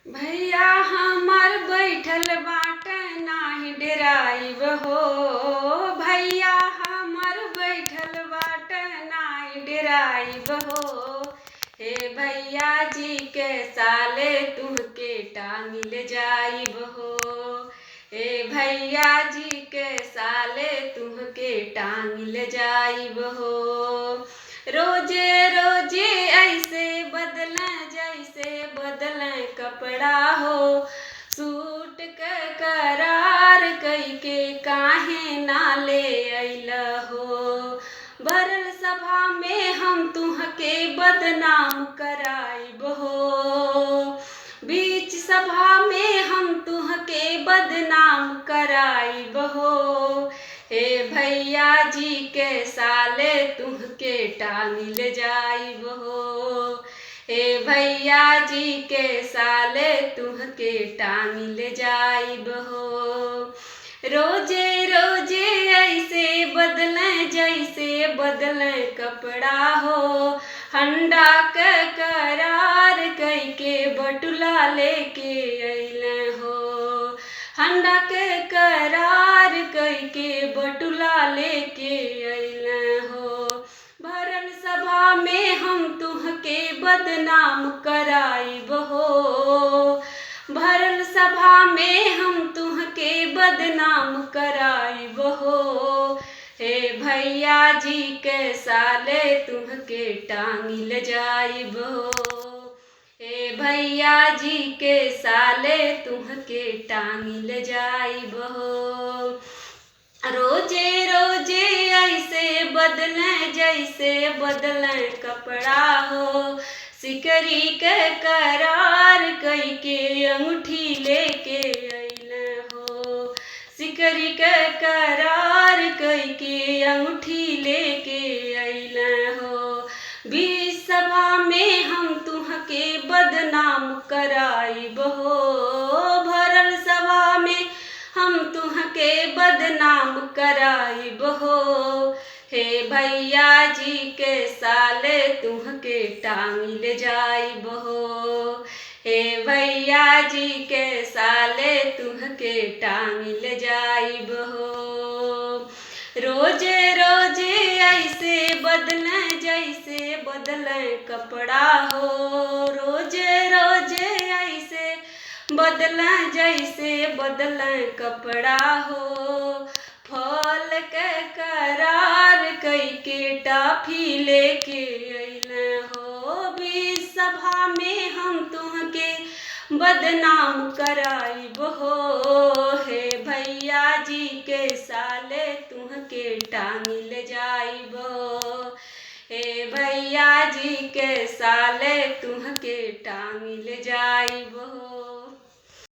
भैया हमार बैठल बाटे नाही डेराइब हो। भैया हमार बैठल बाटे नाही डेराइब हो। हे भैया जी के साले तुहके टांगिल जाइब हो। हे भैया जी के साले तुहके टांगिल जाइब हो। रोजे रोजे ऐसे बदले जैसे बदले कपड़ा हो। सूट के करार कई के काहे ना ले अइल हो। भरल सभा में हम तुहके बदनाम कराइब हो। बीच सभा में हम तुहके बदनाम कराइब हो। हे भैया जी के साले तुहके टांगिल जाइब हो। हे भैया जी के साले तुहके टांगिल जाइब हो। रोजे रोजे ऐसे बदले जैसे बदले कपड़ा हो। हंडा के करार कई के बटुला लेके अइले हो। हंडा के करार कई के बटुला लेके अइले हो। भरल सभा में हम तुहके बदनाम कराइब हो। भरल सभा में हम तुहके बदनाम कराइब हो। हे भैया जी के साले तुहके टांगिल जाइब हो। हे भैया जी के साले तुहके टांगिल जाइब हो। रोजे रोजे ऐसे बदले जैसे बदले कपड़ा हो। सिकरी के करार कई के अंगूठी लेके अइले हो। सिकरी के करार कई के अंगूठी लेके अइले हो। बीच सभा में हम तुहके बदनाम कराइब हो। भरल सभा में हम तुहके बदनाम कराइब हो। हे भैया जी के साले तुहके टांगिल जाइब हो। हे भैया जी के साले तुहके टांगिल जाइब हो। रोजे रोजे ऐसे बदले जैसे बदले कपड़ा हो। रोजे रोजे ऐसे बदले जैसे बदले कपड़ा हो। फल के करार कई के टाफी लेके अइले हो। बीच सभा में हम तुहके बदनाम कराइब हो। हे भैया जी के साले तुहके टांगिल जाइब हो। हे भैया जी के साले तुहके टांगिल जाइब हो।